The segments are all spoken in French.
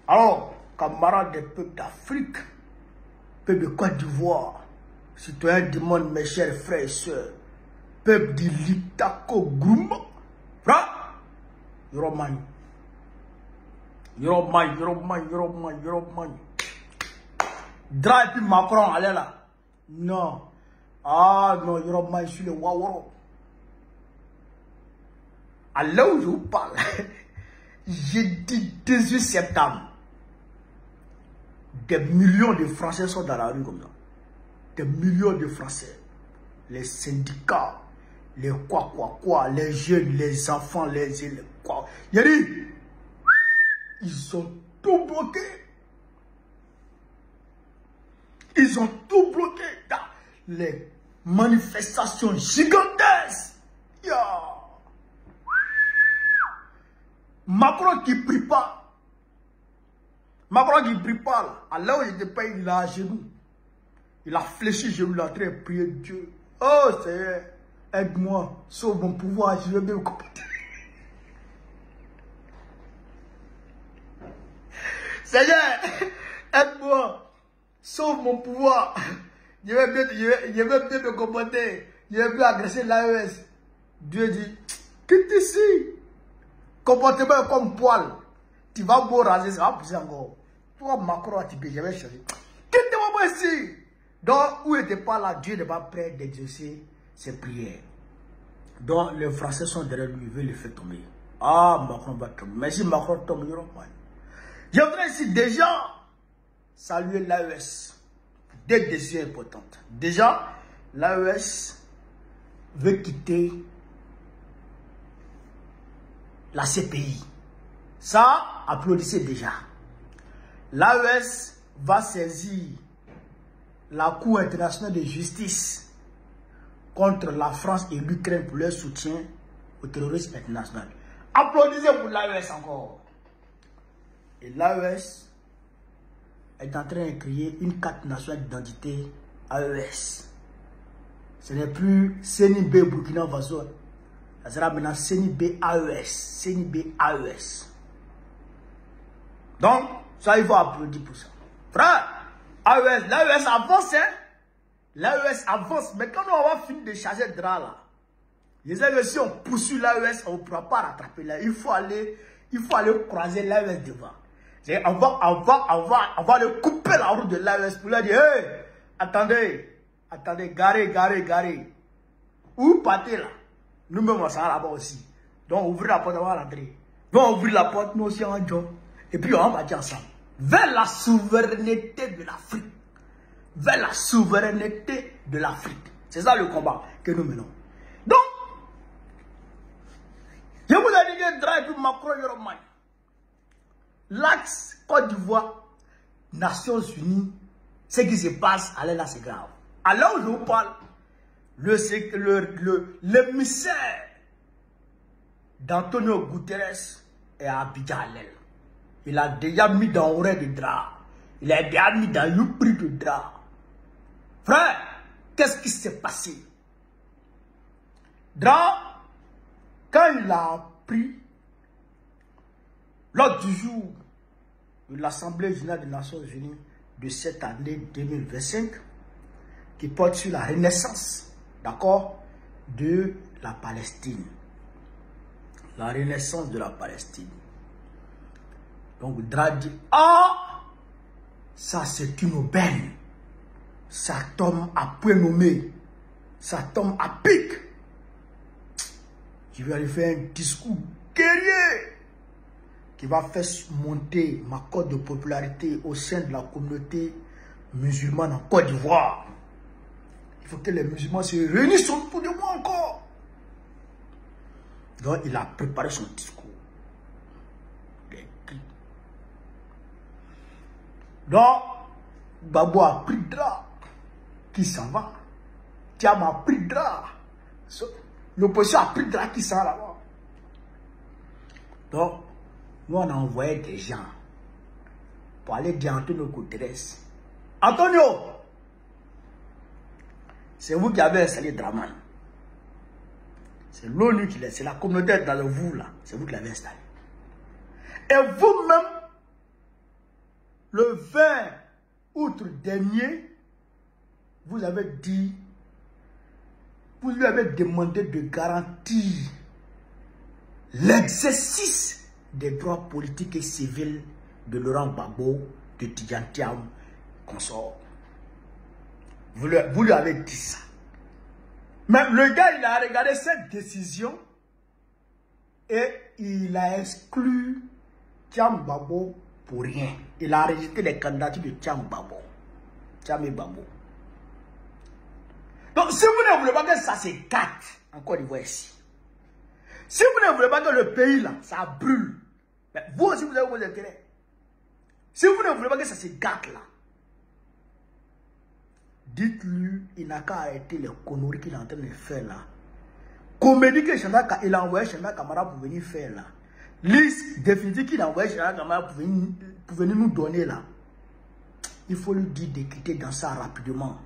Alors, camarades des peuples d'Afrique, peuple de Côte d'Ivoire, citoyens du monde, mes chers frères et sœurs, peuple du Litako Gouma, frère, Yoroman. Dra et puis Macron, allez là. Non. Ah non, Yoroman, je suis le Waworo. À là où je vous parle, jeudi 18 septembre, des millions de Français sont dans la rue comme ça. Des millions de Français. Les syndicats, les quoi, les jeunes, les enfants, les quoi. Il y a dit, ils ont tout bloqué. Ils ont tout bloqué dans les manifestations gigantesques. Yeah. Macron qui prie pas. Macron qui prie pas. Alors il était pas, il a à genoux. Il a fléchi, je lui ai entré prier Dieu. Oh Seigneur, aide-moi, sauve mon pouvoir, je vais bien me comporter. Seigneur, aide-moi, sauve mon pouvoir. Je vais bien me comporter. Je vais bien agresser l'AES. Dieu dit, quitte ici. Comportement comme poil. Tu vas beau raser, ça va pousser encore. Toi, Macron, tu peux jamais changer. Quitte-moi ici. Donc, où n'était pas là, Dieu n'est pas prêt d'exaucer ses prières. Donc, les Français sont derrière lui, ils veulent le faire tomber. Ah, Macron va tomber. Mais si Macron tombe, il y aura pas. Je voudrais ici déjà saluer l'AES. Deux décisions importantes. Déjà, l'AES veut quitter la CPI. Ça, applaudissez déjà. L'AES va saisir la Cour internationale de justice contre la France et l'Ukraine pour leur soutien au terrorisme international. Applaudissez pour l'AES encore. Et l'AES est en train de créer une carte nationale d'identité AES. Ce n'est plus CNIB Burkina Faso. Ça sera maintenant CNIB AES. CNIB AES. Donc, ça, il faut applaudir pour ça. Frère, AES, l'AES avance, hein? L'AES avance. Mais quand on va finir de charger le drap là, les AES, si on poursuit l'AES, on ne pourra pas rattraper là. Il faut aller croiser l'AES devant. On va aller couper la route de l'AES pour leur dire, hey, attendez, garez. Où partez là? Nous-mêmes, on s'en va là-bas aussi. Donc, ouvrir la porte, on va rentrer. Donc, ouvrir la porte, nous aussi, en job. Et puis, on va dire ensemble. Vers la souveraineté de l'Afrique. Vers la souveraineté de l'Afrique. C'est ça le combat que nous menons. Donc, je vous ai dit, drive Macron, Yoromai. L'axe Côte d'Ivoire, Nations Unies, ce qui se passe, allez là, c'est grave. Alors, je vous parle, l'émissaire d'Antonio Guterres est à Abidjan. Il a déjà mis dans l'oreille de drap. Il a déjà mis dans le prix de drap. Frère, qu'est-ce qui s'est passé? Drap, quand il a appris, lors du jour de l'Assemblée générale des Nations Unies de cette année 2025, qui porte sur la renaissance, d'accord, de la Palestine. La renaissance de la Palestine. Donc, Dra dit, ah, ça c'est une aubaine. Ça tombe à point nommé. Ça tombe à pic. Je vais aller faire un discours guerrier qui va faire monter ma cote de popularité au sein de la communauté musulmane en Côte d'Ivoire. Il faut que les musulmans se réunissent autour de moi encore. Donc, il a préparé son discours. Donc, Babou a pris drap. Qui s'en va? Thiam a pris drap. L'opposition a pris drap qui s'en va là-bas. Donc, nous on a envoyé des gens pour aller dire Antonio Guterres. Antonio, c'est vous qui avez installé Draman. C'est l'ONU qui l'a, c'est la communauté dans le vous là. C'est vous qui l'avez installé. Et vous-même, le 20 août dernier, vous lui avez demandé de garantir l'exercice des droits politiques et civils de Laurent Gbagbo, de Tidjane Thiam, consort. Vous lui avez dit ça. Mais le gars, il a regardé cette décision et il a exclu Thiam Gbagbo pour rien. Il a rejeté les candidatures de Thiam Gbagbo. Donc, si vous ne voulez pas que ça se gâte, encore une fois ici. Si vous ne voulez pas que le pays là, ça brûle, mais vous aussi vous avez vos intérêts. Si vous ne voulez pas que ça se gâte là, dites-lui, il n'a qu'à arrêter les conneries qu'il est en train de faire là. Comédie que il a envoyé Chanda Kamara pour venir faire là. Liste définitive qu'il a envoyé Chanda Kamara pour venir nous donner là. Il faut lui dire de quitter dans ça rapidement.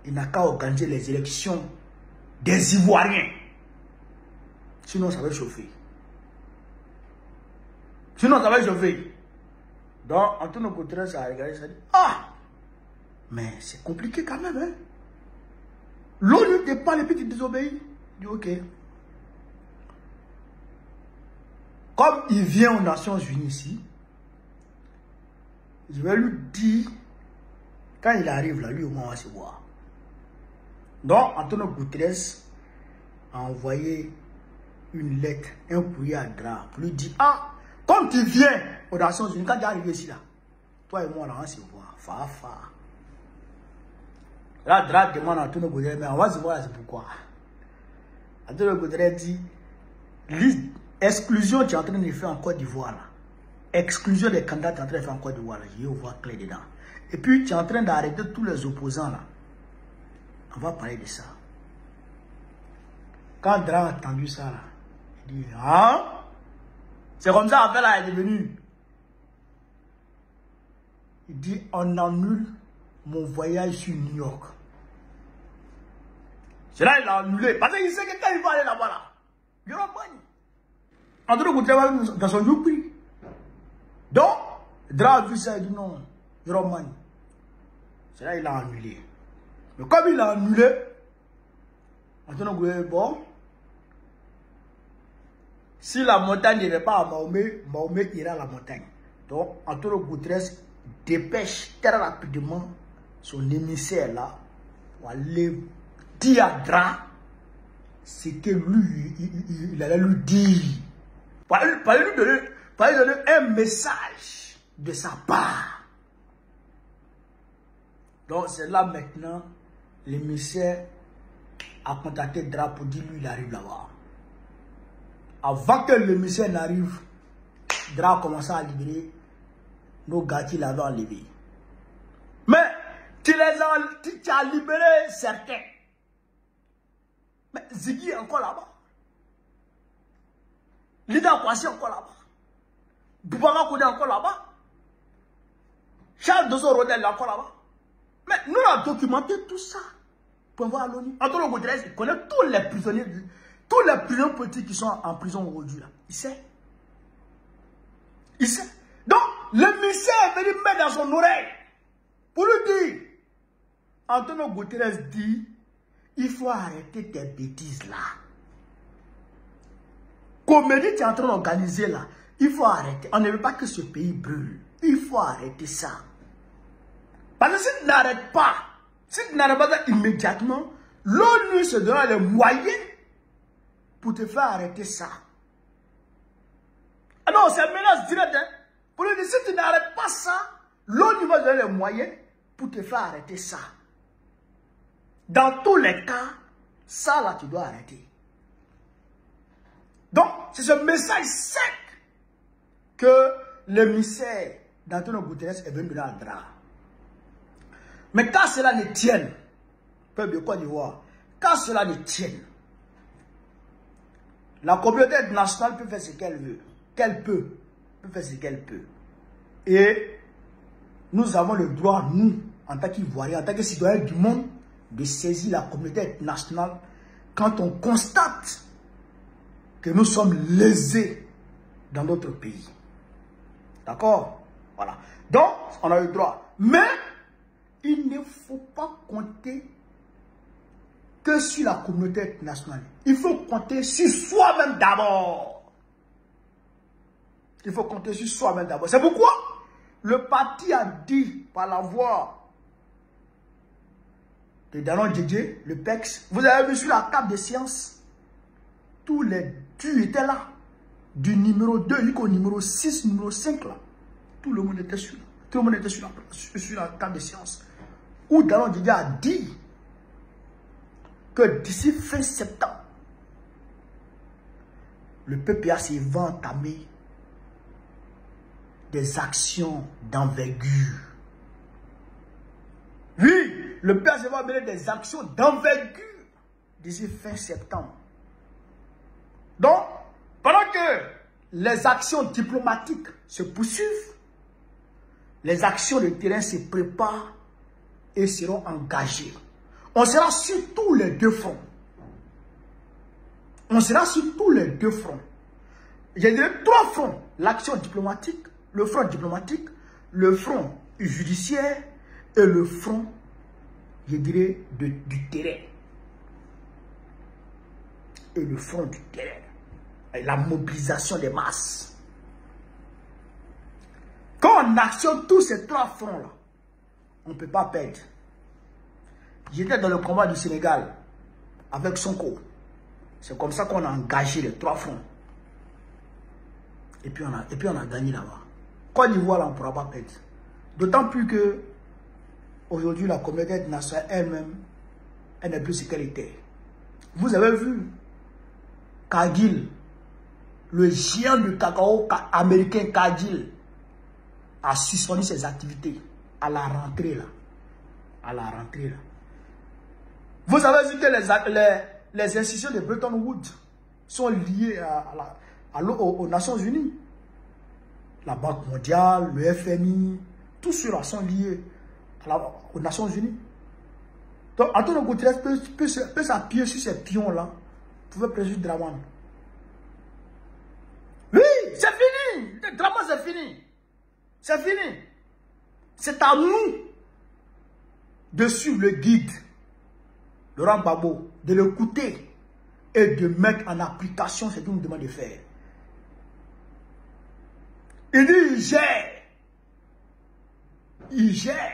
Il n'a qu'à organiser les élections des Ivoiriens. Sinon, ça va chauffer. Donc, Antonio Guterres a regardé ça et dit, ah, mais c'est compliqué quand même, hein. L'ONU te parle et puis tu désobéis. Il dit, ok. Comme il vient aux Nations Unies ici, je vais lui dire, quand il arrive là, lui au moins on va se voir. Donc, Antonio Guterres a envoyé une lettre, un courrier à Dra pour lui dire, ah, comme tu viens aux Nations Unies, quand tu arrives ici là, toi et moi là, on va se voir. Fa. Là, Dra demande à Antonio Guterres, mais on va se voir là, c'est pourquoi. Antonio Guterres dit, exclusion, tu es en train de faire en Côte d'Ivoire là. Exclusion des candidats, tu es en train de faire en Côte d'Ivoire là. Je vais voir clair dedans. Et puis, tu es en train d'arrêter tous les opposants là. On va parler de ça. Quand Dra a entendu ça là, il dit, hein? C'est comme ça l'affaire là est devenue. Il dit, on annule mon voyage sur New York. C'est là il a annulé. Parce qu'il sait que quand il va aller là-bas là, il y aura pas. Antonio Guterres dans son jour pris. Donc, Dra a vu ça, il dit non, il y aura pas. C'est là il a annulé. Mais comme il a annulé, Antonio Guterres, bon, si la montagne n'irait pas à Mahomet, Mahomet ira à la montagne. Donc, Antonio Guterres dépêche très rapidement son émissaire là pour aller dire à Dra ce que lui, il allait lui dire. Pour lui donner un message de sa part. Donc, c'est là maintenant, l'émissaire a contacté Dra pour dire lui, il arrive là-bas. Avant que l'émissaire n'arrive, Dra a commencé à libérer nos gars qui l'avaient enlevé. Mais tu as libéré certains. Mais Ziggy est encore là-bas. Lida Kwasi est encore là-bas. Boubanga Koudé est encore là-bas. Charles Dozo Rodel est encore là-bas. Mais nous avons documenté tout ça pour voir à l'ONU. Antonio Guterres, il connaît tous les prisonniers, tous les prisonniers politiques qui sont en prison aujourd'hui. Il sait. Il sait. Donc, l'émissaire est venu mettre dans son oreille pour lui dire, Antonio Guterres dit, il faut arrêter tes bêtises là. Comédie tu es en train d'organiser là, il faut arrêter. On ne veut pas que ce pays brûle. Il faut arrêter ça. Parce que si tu n'arrêtes pas, ça immédiatement, l'ONU se donnera les moyens pour te faire arrêter ça. Ah non, c'est une menace directe. Hein? Pour lui dire, si tu n'arrêtes pas ça, l'ONU va donner les moyens pour te faire arrêter ça. Dans tous les cas, ça là, tu dois arrêter. Donc, c'est ce message sec que l'émissaire d'Antonio Guterres est venu donner à Dra. Mais quand cela ne tienne, peuple de Côte d'Ivoire, quand cela ne tienne, la communauté internationale peut faire ce qu'elle veut. Qu'elle peut faire ce qu'elle peut. Et nous avons le droit, nous, en tant qu'Ivoiriens, en tant que citoyens du monde, de saisir la communauté internationale quand on constate que nous sommes lésés dans notre pays. D'accord? Voilà. Donc, on a eu droit. Mais, il ne faut pas compter que sur la communauté internationale. Il faut compter sur soi-même d'abord. Il faut compter sur soi-même d'abord. C'est pourquoi le parti a dit par la voix de Danon Djedje, le PEX, vous avez vu sur la table de séance, tous les tu étaient là. Du numéro 2 jusqu'au numéro 6, numéro 5 là. Tout le monde était sur, tout le monde était sur la table de séance. Où Danon Djedje a dit que d'ici fin septembre, le PPAC va entamer des actions d'envergure. Oui, le PPAC va mener des actions d'envergure d'ici fin septembre. Donc, pendant que les actions diplomatiques se poursuivent, les actions de terrain se préparent et seront engagées. On sera sur tous les deux fronts. On sera sur tous les deux fronts. Je dirais 3 fronts. L'action diplomatique, le front diplomatique, le front judiciaire et le front, je dirais, du terrain. Et le front du terrain. Et la mobilisation des masses. Quand on actionne tous ces 3 fronts-là, on ne peut pas perdre. J'étais dans le combat du Sénégal avec Sonko. C'est comme ça qu'on a engagé les 3 fronts. Et puis on a gagné là-bas. Côte d'Ivoire, on ne pourra pas perdre. D'autant plus que aujourd'hui, la communauté internationale elle-même, elle n'est plus ce qu'elle était. Vous avez vu Cargill, le géant du cacao américain Cargill, a suspendu ses activités à la rentrée là. À la rentrée là. Vous avez vu que les institutions de Bretton Woods sont liées aux Nations Unies. La Banque mondiale, le FMI, tous ceux-là sont liés aux Nations Unies. Donc, Antonio Guterres peut s'appuyer sur ces pions-là pour faire préjuger Dramane. Oui, c'est fini. Dramane, c'est fini. C'est fini. C'est à nous de suivre le guide Laurent Gbagbo, de l'écouter et de mettre en application ce qu'il nous demande de faire. Il dit, il gère.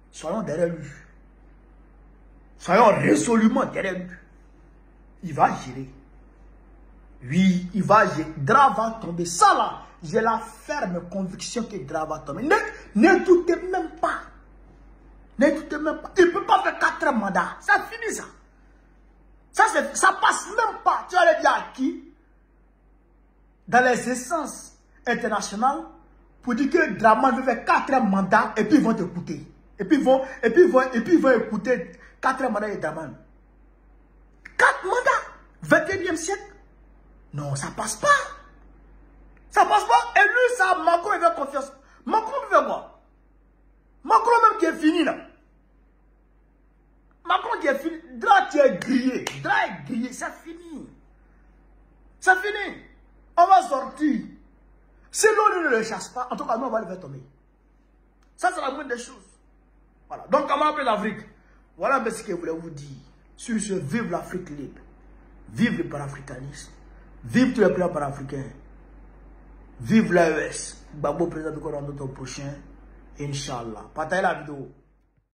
Soyons derrière lui. Soyons résolument derrière lui. Il va gérer. Oui, il va gérer. Dra va tomber. Ça là, j'ai la ferme conviction que Dra va tomber. Ne doutez même pas. Ne doutez même pas. Il ne peut pas faire 4 mandats. Ça finit ça. Ça passe même pas. Tu vas le dire à qui? Dans les essences internationales, pour dire que Dramane veut faire 4 mandats et puis ils vont t'écouter. Et puis ils vont écouter 4 mandats de Dramane. 4 mandats 21e siècle. Non, ça passe pas. Ça passe pas. Et lui, ça, Macron, il veut confiance. Macron, il veut quoi? Macron même qui est fini là. Macron qui est fini. Dra, tu es grillé. Dra est grillé. C'est fini. C'est fini. On va sortir. Si l'on ne le chasse pas, en tout cas, nous, on va le faire tomber. Ça, c'est la moindre des choses. Voilà. Donc, comment appeler l'Afrique? Voilà ce que je voulais vous dire. Sur ce, vive l'Afrique libre. Vive le panafricanisme. Vive tous les plans panafricains. Vive l'AES. Gbagbo, président du Coran, notre prochain. Inch'Allah. Partagez la vidéo.